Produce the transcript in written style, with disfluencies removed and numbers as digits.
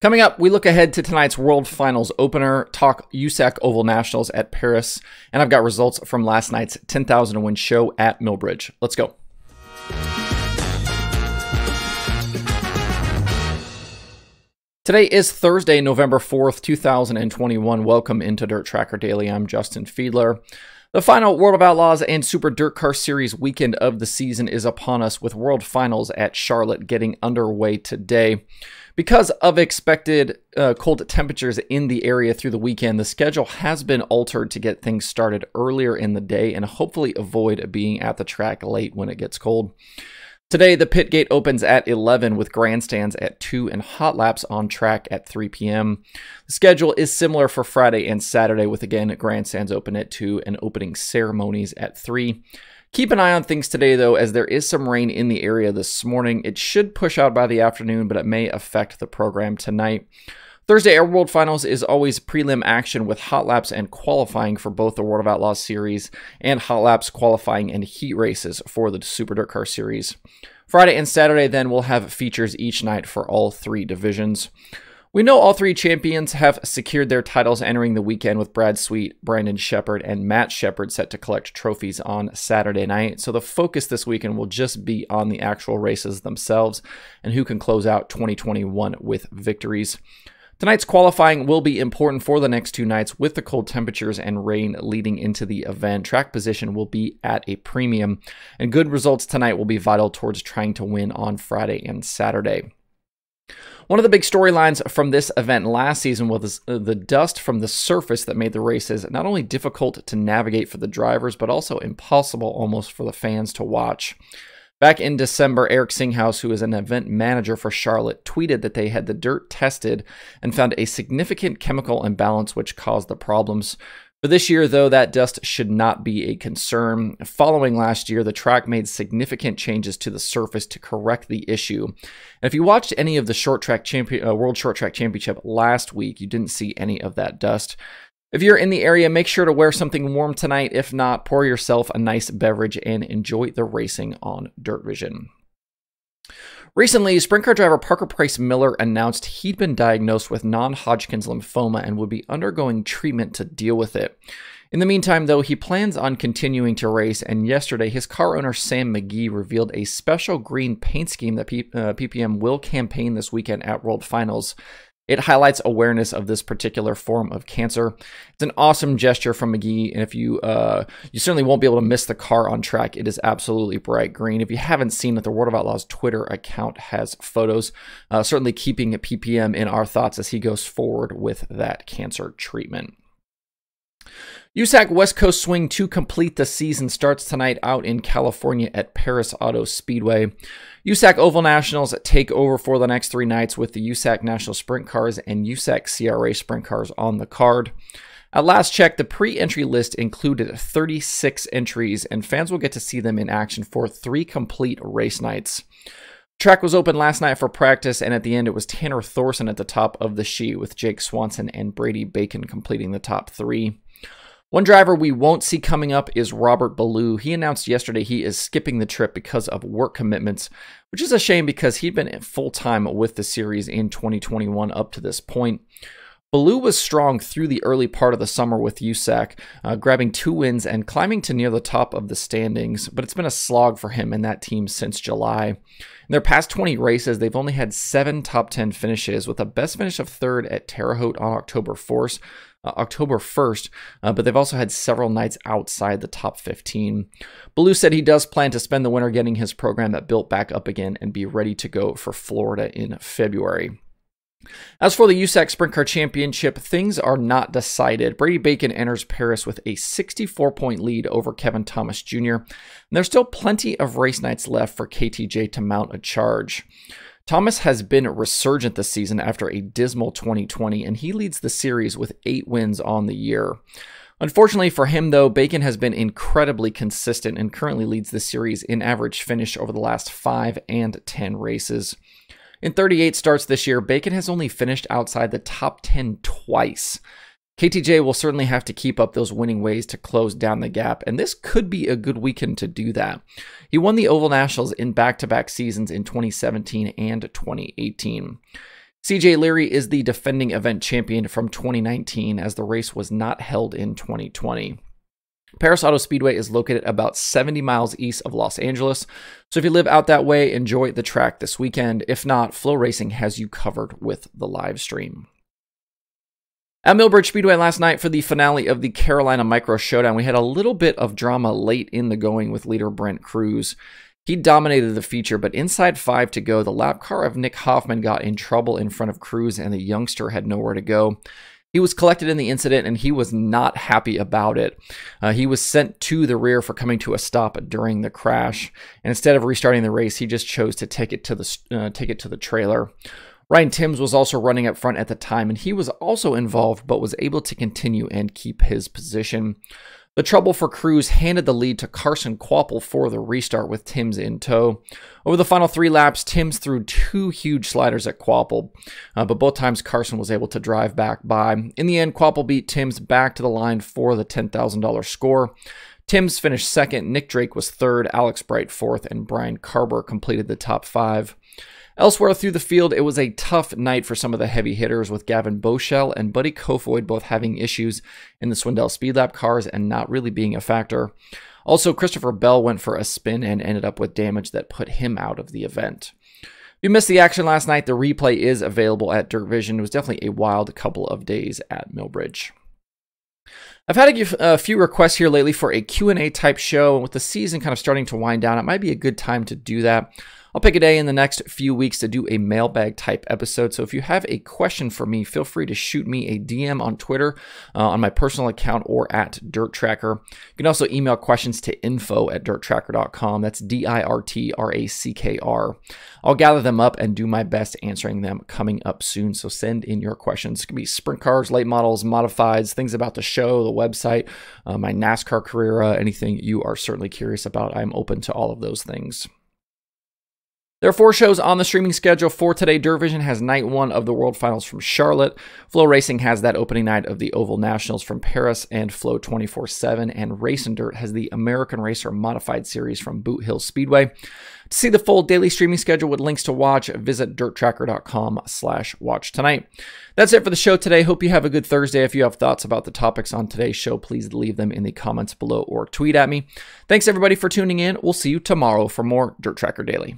Coming up, we look ahead to tonight's World Finals opener, talk USAC Oval Nationals at Perris, and I've got results from last night's 10,000 to win show at Millbridge. Let's go. Today is Thursday, November 4th, 2021. Welcome into Dirt Tracker Daily. I'm Justin Fiedler. The final World of Outlaws and Super Dirt Car Series weekend of the season is upon us, with World Finals at Charlotte getting underway today. Because of expected cold temperatures in the area through the weekend, the schedule has been altered to get things started earlier in the day and hopefully avoid being at the track late when it gets cold. Today, the pit gate opens at 11 with grandstands at 2 and hot laps on track at 3 p.m. The schedule is similar for Friday and Saturday, with again grandstands open at 2 and opening ceremonies at 3. Keep an eye on things today, though, as there is some rain in the area this morning. It should push out by the afternoon, but it may affect the program tonight. Thursday, our World Finals is always prelim action with hot laps and qualifying for both the World of Outlaws series and hot laps, qualifying, and heat races for the Super Dirt Car series. Friday and Saturday, then, we'll have features each night for all three divisions. We know all three champions have secured their titles entering the weekend, with Brad Sweet, Brandon Shepard, and Matt Shepard set to collect trophies on Saturday night. So the focus this weekend will just be on the actual races themselves and who can close out 2021 with victories. Tonight's qualifying will be important for the next two nights, with the cold temperatures and rain leading into the event. Track position will be at a premium, and good results tonight will be vital towards trying to win on Friday and Saturday. One of the big storylines from this event last season was the dust from the surface that made the races not only difficult to navigate for the drivers, but also impossible almost for the fans to watch. Back in December, Eric Singhaus, who is an event manager for Charlotte, tweeted that they had the dirt tested and found a significant chemical imbalance which caused the problems. For this year, though, that dust should not be a concern. Following last year, the track made significant changes to the surface to correct the issue. And if you watched any of the World Short Track Championship last week, you didn't see any of that dust. If you're in the area, make sure to wear something warm tonight. If not, pour yourself a nice beverage and enjoy the racing on Dirt Vision. Recently, sprint car driver Parker Price Miller announced he'd been diagnosed with non-Hodgkin's lymphoma and would be undergoing treatment to deal with it. In the meantime, though, he plans on continuing to race, and yesterday his car owner Sam McGee revealed a special green paint scheme that PPM will campaign this weekend at World Finals. It highlights awareness of this particular form of cancer. It's an awesome gesture from McGee, and if you certainly won't be able to miss the car on track. It is absolutely bright green. If you haven't seen it, the World of Outlaws Twitter account has photos, certainly keeping PPM in our thoughts as he goes forward with that cancer treatment. USAC West Coast Swing to complete the season starts tonight out in California at Perris Auto Speedway. USAC Oval Nationals take over for the next three nights, with the USAC National Sprint Cars and USAC CRA Sprint Cars on the card. At last check, the pre-entry list included 36 entries, and fans will get to see them in action for 3 complete race nights. Track was open last night for practice, and at the end it was Tanner Thorson at the top of the sheet, with Jake Swanson and Brady Bacon completing the top 3. One driver we won't see coming up is Robert Ballou. He announced yesterday he is skipping the trip because of work commitments, which is a shame because he'd been full-time with the series in 2021 up to this point. Ballou was strong through the early part of the summer with USAC, grabbing 2 wins and climbing to near the top of the standings, but it's been a slog for him and that team since July. In their past 20 races, they've only had 7 top 10 finishes, with a best finish of 3rd at Terre Haute on October 1st, but they've also had several nights outside the top 15. Ballou said he does plan to spend the winter getting his program built back up again and be ready to go for Florida in February. As for the USAC Sprint Car Championship, things are not decided. Brady Bacon enters Perris with a 64-point lead over Kevin Thomas Jr., and there's still plenty of race nights left for KTJ to mount a charge. Thomas has been resurgent this season after a dismal 2020, and he leads the series with 8 wins on the year. Unfortunately for him, though, Bacon has been incredibly consistent and currently leads the series in average finish over the last 5 and 10 races. In 38 starts this year, Bacon has only finished outside the top 10 twice. KTJ will certainly have to keep up those winning ways to close down the gap, and this could be a good weekend to do that. He won the Oval Nationals in back-to-back seasons in 2017 and 2018. CJ Leary is the defending event champion from 2019, as the race was not held in 2020. Perris Auto Speedway is located about 70 miles east of Los Angeles, so if you live out that way, enjoy the track this weekend. If not, Flow Racing has you covered with the live stream. At Millbridge Speedway last night for the finale of the Carolina Micro Showdown, we had a little bit of drama late in the going with leader Brent Cruz. He dominated the feature, but inside 5 to go, the lap car of Nick Hoffman got in trouble in front of Cruz, and the youngster had nowhere to go. He was collected in the incident, and he was not happy about it. He was sent to the rear for coming to a stop during the crash, and instead of restarting the race, he just chose to take it to the trailer. Ryan Timms was also running up front at the time, and he was also involved, but was able to continue and keep his position. The trouble for Cruz handed the lead to Carson Kvapil for the restart with Timms in tow. Over the final 3 laps, Timms threw 2 huge sliders at Kvapil, but both times Carson was able to drive back by. In the end, Kvapil beat Timms back to the line for the $10,000 score. Timms finished second, Nick Drake was third, Alex Bright fourth, and Brian Carber completed the top 5. Elsewhere through the field, it was a tough night for some of the heavy hitters, with Gavin Boschel and Buddy Kofoid both having issues in the Swindell Speed Lab cars and not really being a factor. Also, Christopher Bell went for a spin and ended up with damage that put him out of the event. If you missed the action last night, the replay is available at Dirt Vision. It was definitely a wild couple of days at Millbridge. I've had a few requests here lately for a Q&A type show, and with the season kind of starting to wind down, it might be a good time to do that. I'll pick a day in the next few weeks to do a mailbag type episode, so if you have a question for me, feel free to shoot me a DM on Twitter, on my personal account, or at Dirt Tracker. You can also email questions to info@dirttracker.com. That's DIRTRACKR. I'll gather them up and do my best answering them coming up soon, so send in your questions. It can be sprint cars, late models, modifieds, things about the show, the website, my NASCAR career, anything you are certainly curious about. I'm open to all of those things. There are 4 shows on the streaming schedule for today. Dirt Vision has night 1 of the World Finals from Charlotte. Flow Racing has that opening night of the Oval Nationals from Perris and Flow 24/7. And Race and Dirt has the American Racer Modified Series from Boot Hill Speedway. To see the full daily streaming schedule with links to watch, visit dirttracker.com/watch tonight. That's it for the show today. Hope you have a good Thursday. If you have thoughts about the topics on today's show, please leave them in the comments below or tweet at me. Thanks everybody for tuning in. We'll see you tomorrow for more Dirt Tracker Daily.